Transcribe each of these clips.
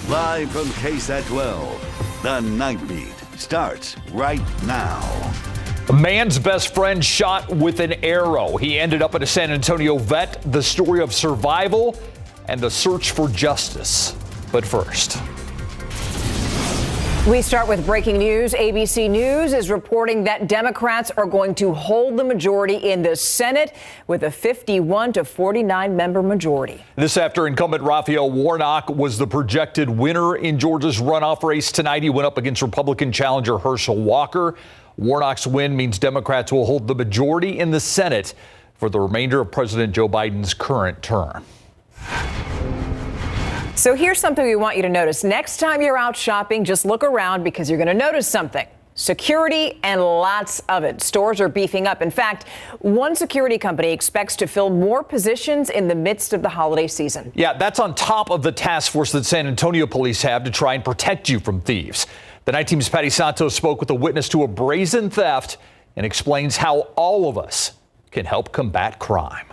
Live from KSAT 12, the Nightbeat starts right now. A man's best friend shot with an arrow. He ended up at a San Antonio vet. The story of survival and the search for justice. But first, we start with breaking news. ABC News is reporting that Democrats are going to hold the majority in the Senate with a 51 to 49 member majority. This after incumbent Raphael Warnock was the projected winner in Georgia's runoff race tonight. He went up against Republican challenger Herschel Walker. Warnock's win means Democrats will hold the majority in the Senate for the remainder of President Joe Biden's current term. So here's something we want you to notice. Next time you're out shopping, just look around because you're going to notice something. Security and lots of it. Stores are beefing up. In fact, one security company expects to fill more positions in the midst of the holiday season. Yeah, that's on top of the task force that San Antonio police have to try and protect you from thieves. The Night Team's Patty Santos spoke with a witness to a brazen theft and explains how all of us can help combat crime.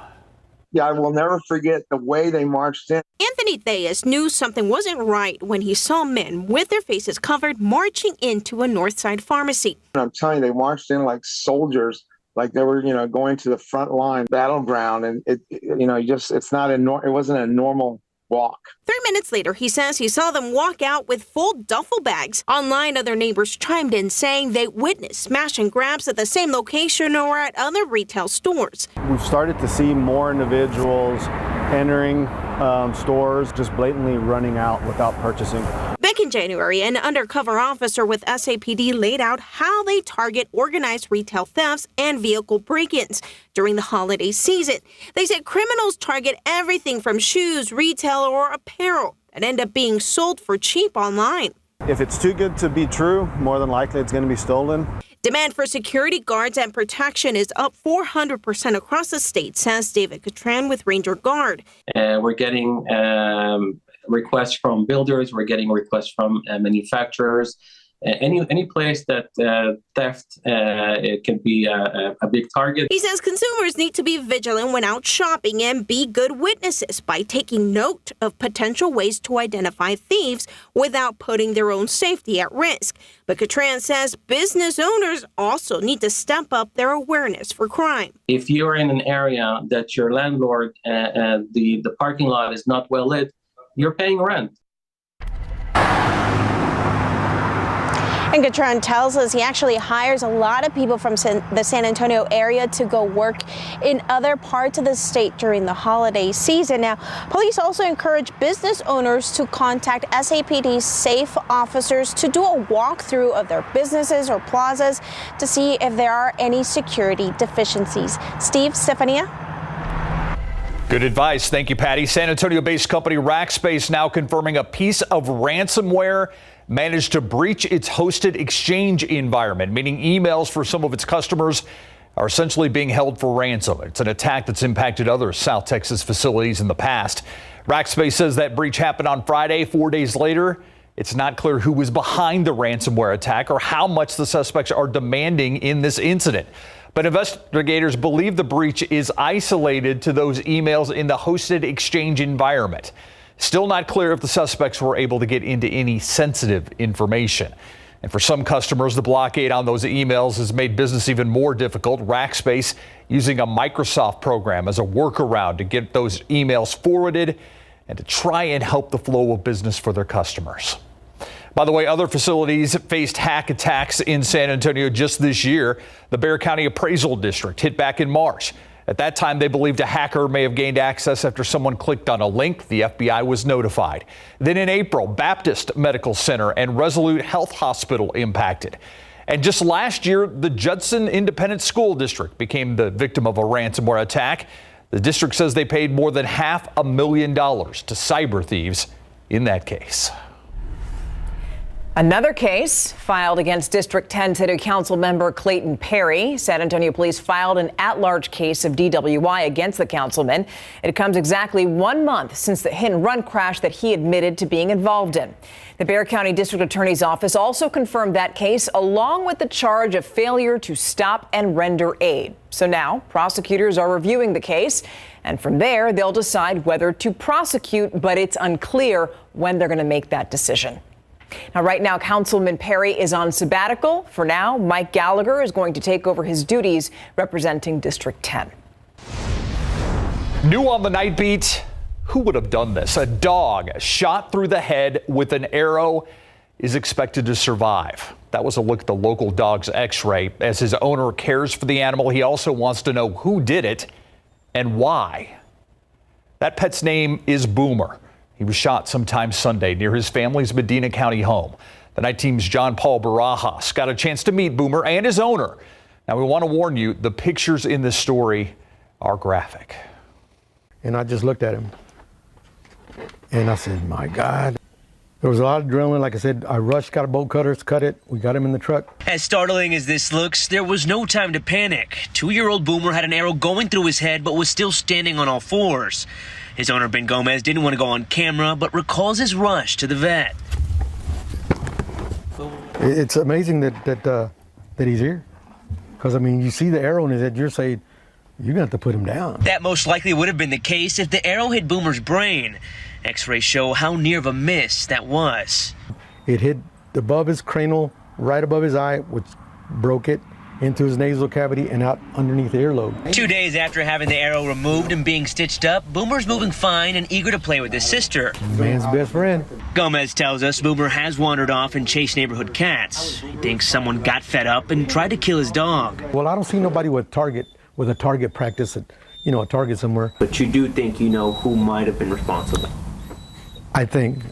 Yeah, I will never forget the way they marched in. Anthony Thayas knew something wasn't right when he saw men with their faces covered marching into a Northside pharmacy. I'm telling you, they marched in like soldiers, like they were, going to the front line battleground. And it wasn't a normal walk. 3 minutes later, he says he saw them walk out with full duffel bags. Online, other neighbors chimed in saying they witnessed smash and grabs at the same location or at other retail stores. We've started to see more individuals entering stores, just blatantly running out without purchasing. Back in January, an undercover officer with SAPD laid out how they target organized retail thefts and vehicle break-ins during the holiday season. They said criminals target everything from shoes, retail, or apparel that end up being sold for cheap online. If it's too good to be true, more than likely it's going to be stolen. Demand for security guards and protection is up 400% across the state, says David Catran with Ranger Guard. We're getting requests from builders. We're getting requests from manufacturers. Any place that theft it can be a big target. He says consumers need to be vigilant when out shopping and be good witnesses by taking note of potential ways to identify thieves without putting their own safety at risk. But Catran says business owners also need to step up their awareness for crime. If you're in an area that your landlord the parking lot is not well lit, you're paying rent. And Catran tells us he actually hires a lot of people from the San Antonio area to go work in other parts of the state during the holiday season. Now, police also encourage business owners to contact SAPD's safe officers to do a walkthrough of their businesses or plazas to see if there are any security deficiencies. Steve, Stefania? Good advice. Thank you, Patty. San Antonio-based company Rackspace now confirming a piece of ransomware managed to breach its hosted exchange environment, meaning emails for some of its customers are essentially being held for ransom. It's an attack that's impacted other South Texas facilities in the past. Rackspace says that breach happened on Friday. 4 days later, it's not clear who was behind the ransomware attack or how much the suspects are demanding in this incident. But investigators believe the breach is isolated to those emails in the hosted exchange environment. Still not clear if the suspects were able to get into any sensitive information. And for some customers, the blockade on those emails has made business even more difficult. Rackspace using a Microsoft program as a workaround to get those emails forwarded and to try and help the flow of business for their customers. By the way, other facilities faced hack attacks in San Antonio just this year. The Bexar County Appraisal District hit back in March. At that time, they believed a hacker may have gained access after someone clicked on a link. The FBI was notified. Then in April, Baptist Medical Center and Resolute Health Hospital impacted. And just last year, the Judson Independent School District became the victim of a ransomware attack. The district says they paid more than $500,000 to cyber thieves in that case. Another case filed against District 10 City Council member Clayton Perry. San Antonio police filed an at-large case of DWI against the councilman. It comes exactly 1 month since the hit-and-run crash that he admitted to being involved in. The Bexar County District Attorney's Office also confirmed that case, along with the charge of failure to stop and render aid. So now prosecutors are reviewing the case, and from there they'll decide whether to prosecute, but it's unclear when they're going to make that decision. Now, right now, Councilman Perry is on sabbatical. For now, Mike Gallagher is going to take over his duties representing District 10. New on the Nightbeat, who would have done this? A dog shot through the head with an arrow is expected to survive. That was a look at the local dog's x-ray. As his owner cares for the animal, he also wants to know who did it and why. That pet's name is Boomer. He was shot sometime Sunday near his family's Medina County home. The night team's John Paul Barajas got a chance to meet Boomer and his owner. Now, we want to warn you, the pictures in this story are graphic. And I just looked at him and I said, my God. There was a lot of adrenaline. Like I said, I rushed, got a bolt cutter, cut it. We got him in the truck. As startling as this looks, there was no time to panic. 2-year-old Boomer had an arrow going through his head, but was still standing on all fours. His owner, Ben Gomez, didn't want to go on camera, but recalls his rush to the vet. It's amazing that he's here. Because, I mean, you see the arrow in his head, you're saying, you're going to have to put him down. That most likely would have been the case if the arrow hit Boomer's brain. X-rays show how near of a miss that was. It hit above his cranial, right above his eye, which broke it into his nasal cavity and out underneath the earlobe. 2 days after having the arrow removed and being stitched up, Boomer's moving fine and eager to play with his sister. Man's best friend. Gomez tells us Boomer has wandered off and chased neighborhood cats. He thinks someone got fed up and tried to kill his dog. Well, I don't see nobody with a target practice at, a target somewhere. But you do think you know who might have been responsible? I think,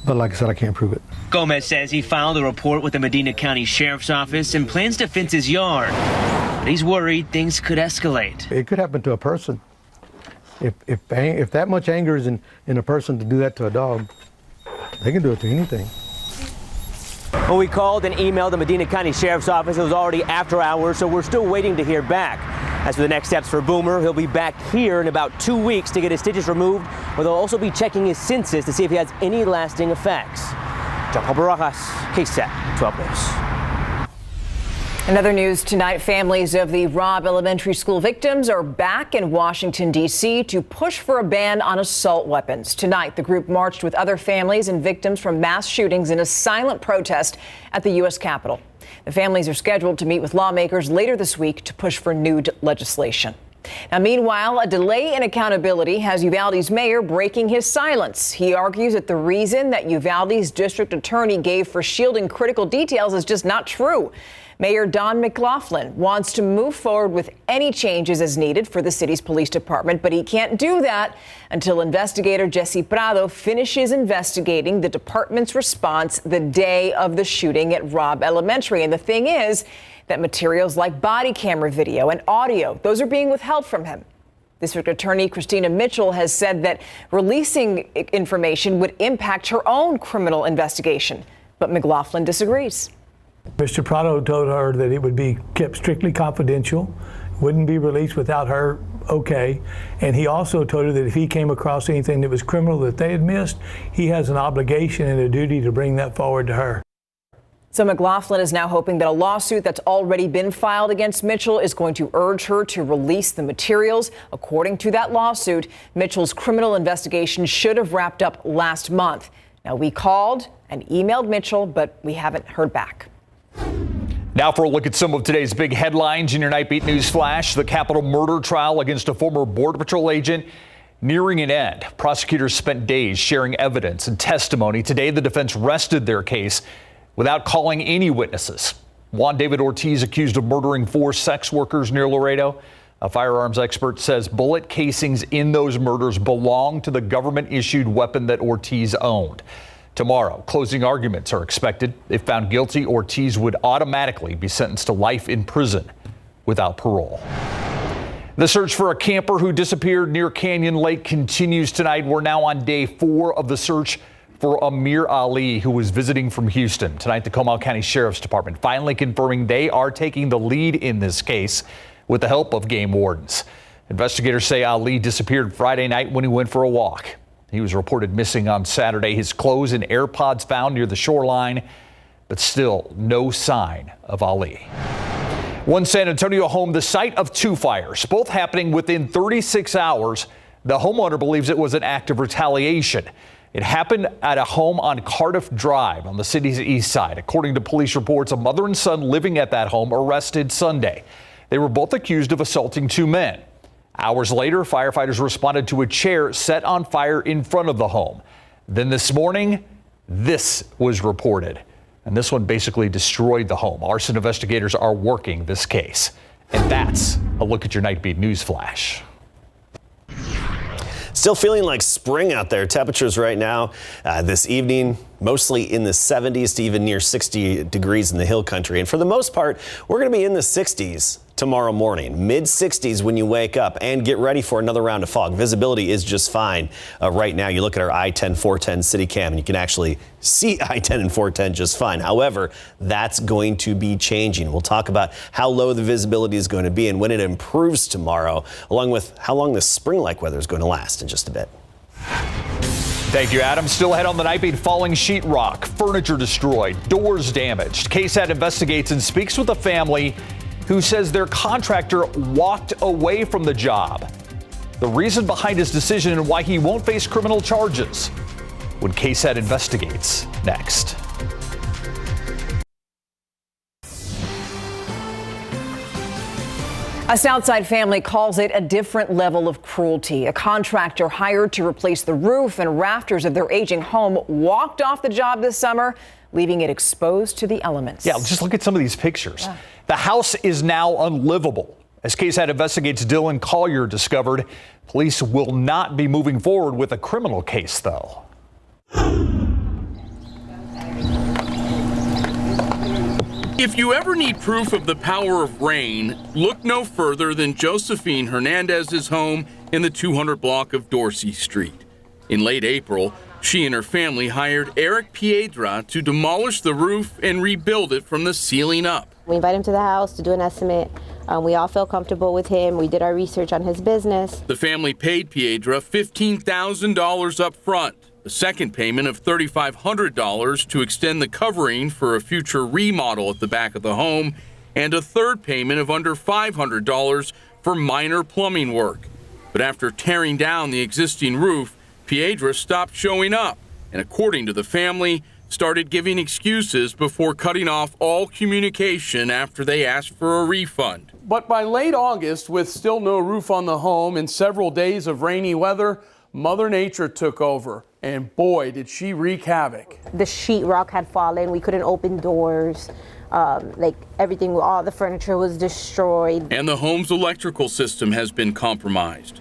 but like I said, I can't prove it. Gomez says he filed a report with the Medina County Sheriff's Office and plans to fence his yard. But he's worried things could escalate. It could happen to a person. If that much anger is in a person to do that to a dog, they can do it to anything. Well, we called and emailed the Medina County Sheriff's Office. It was already after hours, so we're still waiting to hear back. As for the next steps for Boomer, he'll be back here in about 2 weeks to get his stitches removed, where they'll also be checking his senses to see if he has any lasting effects. John Paul Barajas, KSAT 12 News. In other news tonight, families of the Robb Elementary School victims are back in Washington, D.C. to push for a ban on assault weapons. Tonight, the group marched with other families and victims from mass shootings in a silent protest at the U.S. Capitol. The families are scheduled to meet with lawmakers later this week to push for new legislation. Now, meanwhile, a delay in accountability has Uvalde's mayor breaking his silence. He argues that the reason that Uvalde's district attorney gave for shielding critical details is just not true. Mayor Don McLaughlin wants to move forward with any changes as needed for the city's police department, but he can't do that until investigator Jesse Prado finishes investigating the department's response the day of the shooting at Robb Elementary. And the thing is that materials like body camera video and audio, those are being withheld from him. District Attorney Christina Mitchell has said that releasing information would impact her own criminal investigation, but McLaughlin disagrees. Mr. Prado told her that it would be kept strictly confidential, wouldn't be released without her okay. And he also told her that if he came across anything that was criminal that they had missed, he has an obligation and a duty to bring that forward to her. So McLaughlin is now hoping that a lawsuit that's already been filed against Mitchell is going to urge her to release the materials. According to that lawsuit, Mitchell's criminal investigation should have wrapped up last month. Now, we called and emailed Mitchell, but we haven't heard back. Now for a look at some of today's big headlines in your Nightbeat News Flash. The Capitol murder trial against a former Border Patrol agent nearing an end. Prosecutors spent days sharing evidence and testimony. Today, the defense rested their case without calling any witnesses. Juan David Ortiz accused of murdering 4 sex workers near Laredo. A firearms expert says bullet casings in those murders belong to the government-issued weapon that Ortiz owned. Tomorrow, closing arguments are expected. If found guilty, Ortiz would automatically be sentenced to life in prison without parole. The search for a camper who disappeared near Canyon Lake continues tonight. We're now on day 4 of the search for Amir Ali, who was visiting from Houston. Tonight, the Comal County Sheriff's Department finally confirming they are taking the lead in this case with the help of game wardens. Investigators say Ali disappeared Friday night when he went for a walk. He was reported missing on Saturday. His clothes and AirPods found near the shoreline, but still no sign of Ali. One San Antonio home, the site of two fires, both happening within 36 hours. The homeowner believes it was an act of retaliation. It happened at a home on Cardiff Drive on the city's east side. According to police reports, a mother and son living at that home arrested Sunday. They were both accused of assaulting two men. Hours later, firefighters responded to a chair set on fire in front of the home. Then this morning, this was reported. And this one basically destroyed the home. Arson investigators are working this case. And that's a look at your Nightbeat News Flash. Still feeling like spring out there. Temperatures right now this evening, mostly in the 70s to even near 60 degrees in the hill country. And for the most part, we're going to be in the 60s tomorrow morning, mid 60s when you wake up, and get ready for another round of fog. Visibility is just fine right now. You look at our I-10 410 city cam and you can actually see I-10 and 410 just fine. However, that's going to be changing. We'll talk about how low the visibility is going to be and when it improves tomorrow, along with how long this spring-like weather is going to last in just a bit. Thank you, Adam. Still ahead on the Nightbeat, falling sheetrock, furniture destroyed, doors damaged. KSAT investigates and speaks with a family who says their contractor walked away from the job. The reason behind his decision and why he won't face criminal charges. When KSAT investigates next. A Southside family calls it a different level of cruelty. A contractor hired to replace the roof and rafters of their aging home walked off the job this summer, leaving it exposed to the elements. Yeah, just look at some of these pictures. Yeah. The house is now unlivable. As KSAT investigates, Dylan Collier discovered police will not be moving forward with a criminal case, though. If you ever need proof of the power of rain, look no further than Josephine Hernandez's home in the 200 block of Dorsey Street. In late April, she and her family hired Eric Piedra to demolish the roof and rebuild it from the ceiling up. We invited him to the house to do an estimate. We all felt comfortable with him. We did our research on his business. The family paid Piedra $15,000 up front, a second payment of $3,500 to extend the covering for a future remodel at the back of the home, and a third payment of under $500 for minor plumbing work. But after tearing down the existing roof, Piedra stopped showing up, and according to the family, started giving excuses before cutting off all communication after they asked for a refund. But by late August, with still no roof on the home and several days of rainy weather, Mother Nature took over, and boy, did she wreak havoc. The sheetrock had fallen. We couldn't open doors. Everything, all the furniture was destroyed. And the home's electrical system has been compromised.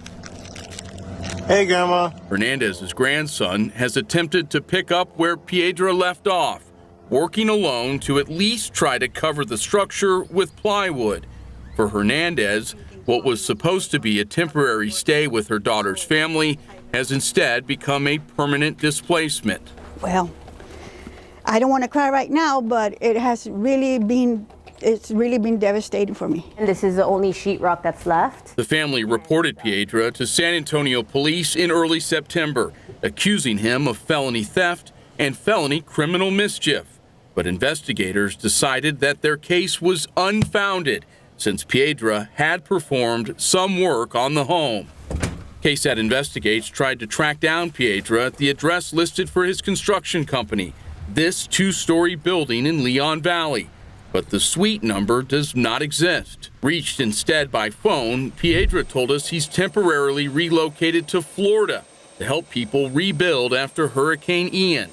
Hey, Grandma. Hernandez's grandson has attempted to pick up where Piedra left off, working alone to at least try to cover the structure with plywood. For Hernandez, what was supposed to be a temporary stay with her daughter's family has instead become a permanent displacement. Well, I don't want to cry right now, but it's really been devastating for me. And this is the only sheetrock that's left. The family reported Piedra to San Antonio police in early September, accusing him of felony theft and felony criminal mischief. But investigators decided that their case was unfounded since Piedra had performed some work on the home. KSAT Investigates tried to track down Piedra at the address listed for his construction company, this two-story building in Leon Valley. But the suite number does not exist. Reached instead by phone, Piedra told us he's temporarily relocated to Florida to help people rebuild after Hurricane Ian.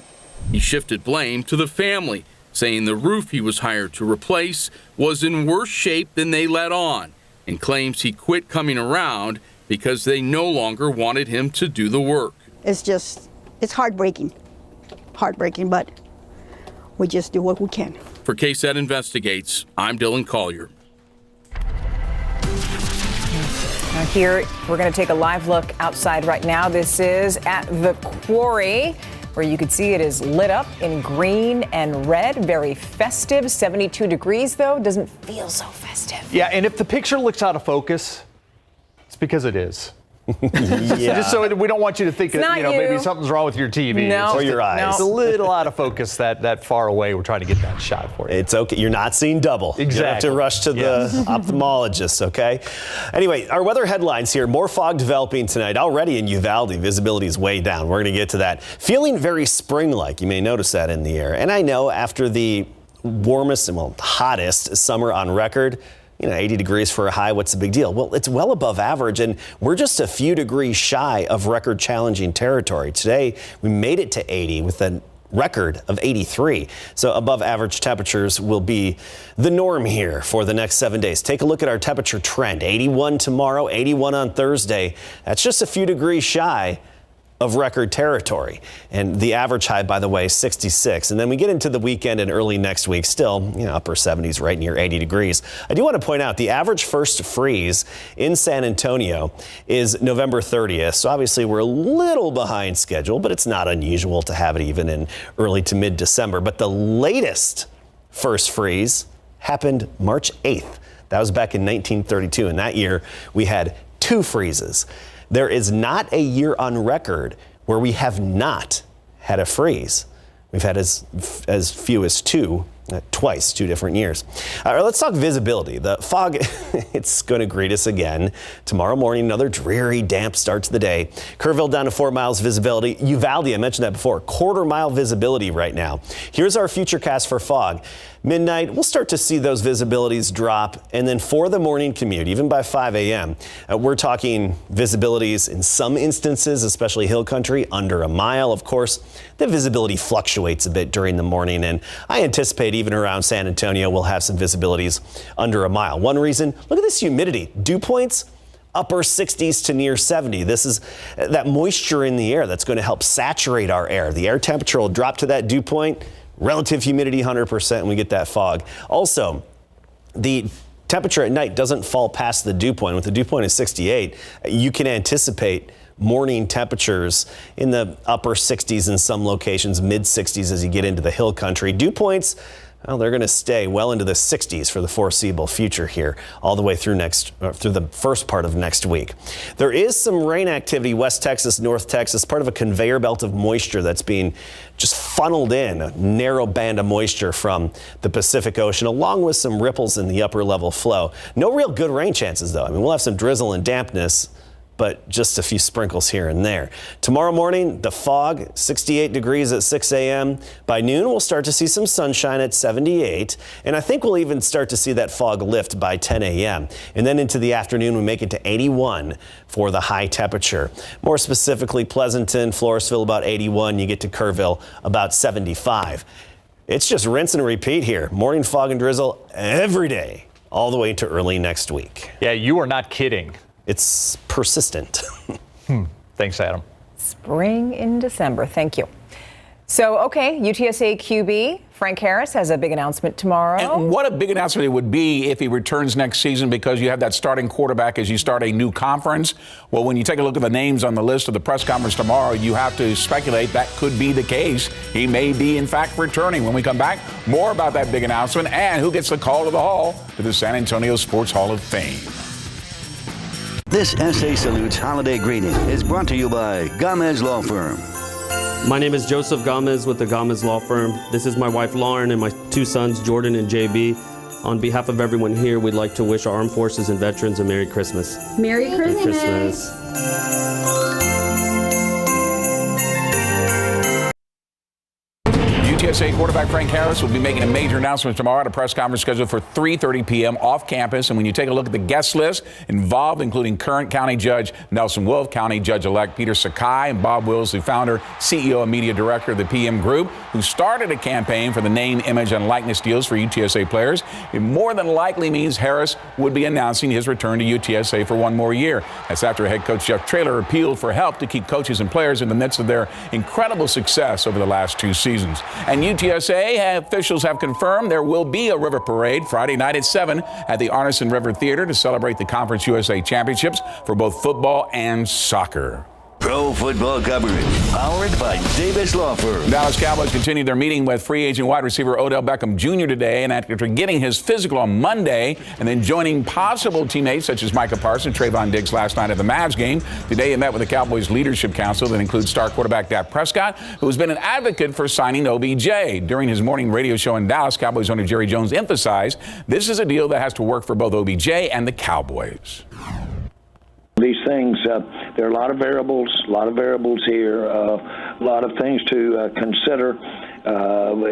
He shifted blame to the family, saying the roof he was hired to replace was in worse shape than they let on, and claims he quit coming around because they no longer wanted him to do the work. It's heartbreaking, but we just do what we can. For KSAT Investigates, I'm Dylan Collier. Now here, we're going to take a live look outside right now. This is at the quarry. where you could see it is lit up in green and red. Very festive. 72 degrees, though. Doesn't feel so festive. Yeah, and if the picture looks out of focus, it's because it is. Yeah. Just so we don't want you to think that, maybe something's wrong with your TV or your eyes. It's a little out of focus that far away. We're trying to get that shot for you. It's okay. You're not seeing double. Exactly. You have to rush to the ophthalmologist, okay? Anyway, our weather headlines here. More fog developing tonight. Already in Uvalde, visibility is way down. We're going to get to that. Feeling very spring-like. You may notice that in the air. And I know after the warmest and, hottest summer on record, 80 degrees for a high, what's the big deal? Well, it's well above average, and we're just a few degrees shy of record challenging territory. Today, we made it to 80 with a record of 83. So above average temperatures will be the norm here for the next 7 days. Take a look at our temperature trend. 81 tomorrow, 81 on Thursday. That's just a few degrees shy of record territory. And the average high, by the way, 66. And then we get into the weekend and early next week, still, upper 70s, right near 80 degrees. I do want to point out the average first freeze in San Antonio is November 30th. So obviously we're a little behind schedule, but it's not unusual to have it even in early to mid-December. But the latest first freeze happened March 8th. That was back in 1932. And that year we had 2 freezes. There is not a year on record where we have not had a freeze. We've had as few as 2, twice, 2 different years. All right, let's talk visibility. The fog, it's going to greet us again tomorrow morning. Another dreary, damp start to the day. Kerrville down to 4 miles visibility. Uvalde, I mentioned that before, 1/4 mile visibility right now. Here's our futurecast for fog. Midnight, we'll start to see those visibilities drop. And then for the morning commute, even by 5 a.m., we're talking visibilities in some instances, especially hill country, under a mile. Of course, the visibility fluctuates a bit during the morning. And I anticipate even around San Antonio, we'll have some visibilities under a mile. One reason, look at this humidity. Dew points, upper 60s to near 70. This is that moisture in the air that's going to help saturate our air. The air temperature will drop to that dew point. Relative humidity 100%, and we get that fog. Also, the temperature at night doesn't fall past the dew point. With the dew point of 68, you can anticipate morning temperatures in the upper 60s in some locations, mid 60s as you get into the hill country. Dew points, well, they're going to stay well into the 60s for the foreseeable future here, all the way through the first part of next week. There is some rain activity, West Texas, North Texas, part of a conveyor belt of moisture that's being just funneled in, a narrow band of moisture from the Pacific Ocean, along with some ripples in the upper level flow. No real good rain chances, though. I mean, we'll have some drizzle and dampness, but just a few sprinkles here and there. Tomorrow morning, the fog, 68 degrees at 6 a.m. By noon, we'll start to see some sunshine at 78. And I think we'll even start to see that fog lift by 10 a.m. And then into the afternoon, we make it to 81 for the high temperature. More specifically, Pleasanton, Floresville, about 81. You get to Kerrville, about 75. It's just rinse and repeat here. Morning fog and drizzle every day, all the way to early next week. Yeah, you are not kidding. It's persistent. Thanks, Adam. Spring in December. Thank you. So, okay, UTSA QB Frank Harris has a big announcement tomorrow. And what a big announcement it would be if he returns next season, because you have that starting quarterback as you start a new conference. Well, when you take a look at the names on the list of the press conference tomorrow, you have to speculate that could be the case. He may be, in fact, returning. When we come back, more about that big announcement and who gets the call to the Hall, to the San Antonio Sports Hall of Fame. This SA Salutes holiday greeting is brought to you by Gomez Law Firm. My name is Joseph Gomez with the Gomez Law Firm. This is my wife Lauren and my 2 sons Jordan and JB. On behalf of everyone here, we'd like to wish our armed forces and veterans a Merry Christmas. Merry Christmas. Merry Christmas. UTSA quarterback Frank Harris will be making a major announcement tomorrow at a press conference scheduled for 3:30 p.m. off campus. And when you take a look at the guest list involved, including current County Judge Nelson Wolf, County Judge-elect Peter Sakai, and Bob Wills, the founder, CEO, and media director of the PM Group, who started a campaign for the name, image, and likeness deals for UTSA players, it more than likely means Harris would be announcing his return to UTSA for 1 more year. That's after head coach Jeff Traylor appealed for help to keep coaches and players in the midst of their incredible success over the last 2 seasons. And UTSA officials have confirmed there will be a river parade Friday night at 7 at the Arneson River Theater to celebrate the Conference USA Championships for both football and soccer. Pro football coverage, powered by Davis Law Firm. Dallas Cowboys continue their meeting with free agent wide receiver Odell Beckham Jr. today, and after getting his physical on Monday and then joining possible teammates such as Micah Parsons, Trayvon Diggs last night at the Mavs game, today he met with the Cowboys Leadership Council that includes star quarterback Dak Prescott, who has been an advocate for signing OBJ. During his morning radio show in Dallas, Cowboys owner Jerry Jones emphasized this is a deal that has to work for both OBJ and the Cowboys. These things, there are a lot of variables here, a lot of things to consider.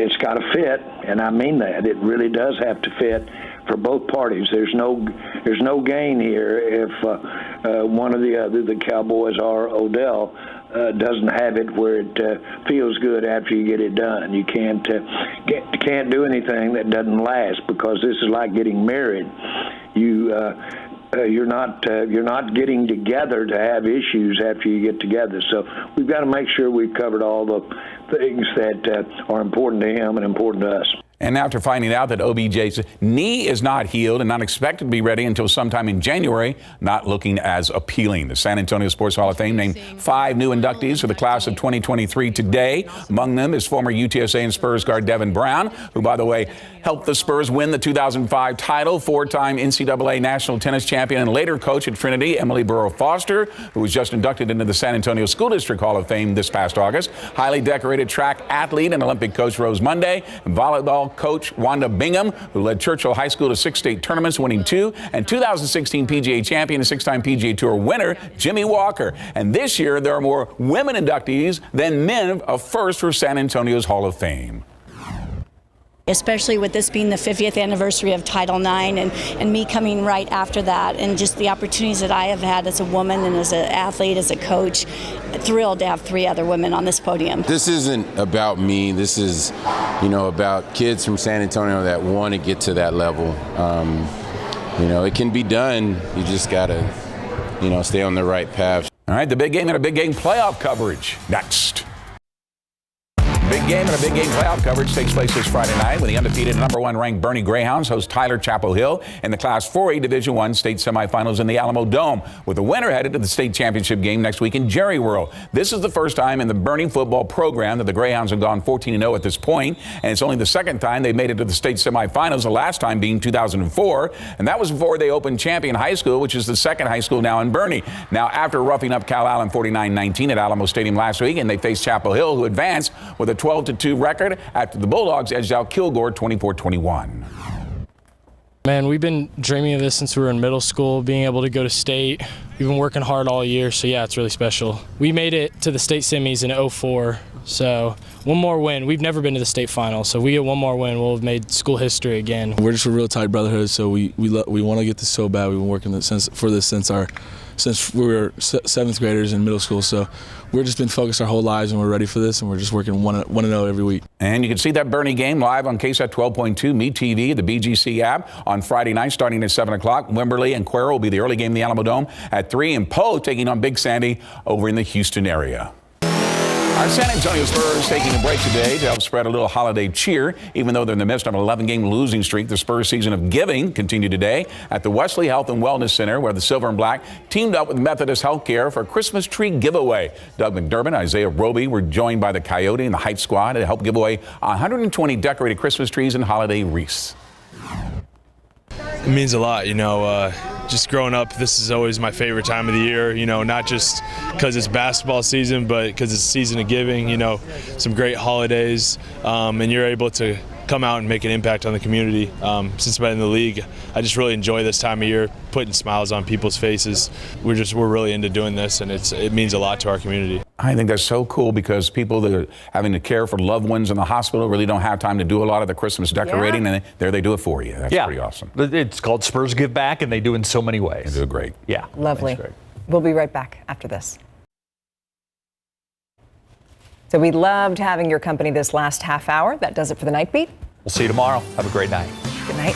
It's got to fit, and I mean that. It really does have to fit for both parties. There's no gain here if one or the other, the Cowboys or Odell, doesn't have it where it feels good after you get it done. You can't do anything that doesn't last, because this is like getting married. You're not getting together to have issues after you get together. So we've got to make sure we've covered all the things that are important to him and important to us. And after finding out that OBJ's knee is not healed and not expected to be ready until sometime in January, not looking as appealing. The San Antonio Sports Hall of Fame named 5 new inductees for the class of 2023 today. Among them is former UTSA and Spurs guard Devin Brown, who, by the way, helped the Spurs win the 2005 title, 4-time NCAA national tennis champion and later coach at Trinity, Emily Burrow Foster, who was just inducted into the San Antonio School District Hall of Fame this past August. Highly decorated track athlete and Olympic coach Rose Monday, and volleyball coach Wanda Bingham, who led Churchill High School to 6 state tournaments, winning 2, and 2016 PGA champion and 6-time PGA Tour winner Jimmy Walker. And this year, there are more women inductees than men, a first for San Antonio's Hall of Fame. Especially with this being the 50th anniversary of Title IX and me coming right after that, and just the opportunities that I have had as a woman and as an athlete, as a coach. Thrilled to have 3 other women on this podium. This isn't about me. This is, about kids from San Antonio that want to get to that level. It can be done. You just got to, stay on the right path. All right, the big game and a big game playoff coverage next. Big game and a big game playoff coverage takes place this Friday night when the undefeated #1 ranked Bernie Greyhounds host Tyler Chapel Hill in the Class 4A Division I state semifinals in the Alamo Dome, with the winner headed to the state championship game next week in Jerry World. This is the first time in the Bernie football program that the Greyhounds have gone 14-0 at this point, and it's only the second time they made it to the state semifinals, the last time being 2004, and that was before they opened Champion High School, which is the second high school now in Bernie. Now, after roughing up Cal Allen 49-19 at Alamo Stadium last week, and they faced Chapel Hill, who advanced with a 12-2 record after the Bulldogs edged out Kilgore 24-21. Man, we've been dreaming of this since we were in middle school, being able to go to state. We've been working hard all year, so yeah, it's really special. We made it to the state semis in 2004, so one more win. We've never been to the state final, so we get one more win, we'll have made school history again. We're just a real tight brotherhood, so we want to get this so bad. We've been working since we were 7th graders in middle school, so we've just been focused our whole lives, and we're ready for this, and we're just working 1-0 every week. And you can see that Bernie game live on KSAT 12.2, Me TV, the BGC app on Friday night starting at 7 o'clock. Wimberley and Cuero will be the early game in the Alamo Dome at 3, and Poe taking on Big Sandy over in the Houston area. Our San Antonio Spurs taking a break today to help spread a little holiday cheer. Even though they're in the midst of an 11-game losing streak, the Spurs season of giving continued today at the Wesley Health and Wellness Center, where the Silver and Black teamed up with Methodist Healthcare for a Christmas tree giveaway. Doug McDermott, Isaiah Roby were joined by the Coyote and the Hype Squad to help give away 120 decorated Christmas trees and holiday wreaths. It means a lot, just growing up, this is always my favorite time of the year, not just because it's basketball season, but because it's a season of giving, some great holidays, and you're able to come out and make an impact on the community. Since I've been in the league, I just really enjoy this time of year, putting smiles on people's faces. We're really into doing this, and it means a lot to our community. I think that's so cool, because people that are having to care for loved ones in the hospital really don't have time to do a lot of the Christmas decorating, and there they do it for you. That's pretty awesome. It's called Spurs Give Back, and they do in so many ways. They do great. Yeah. Lovely. We'll be right back after this. So we loved having your company this last half hour. That does it for the Night Beat. We'll see you tomorrow. Have a great night. Good night.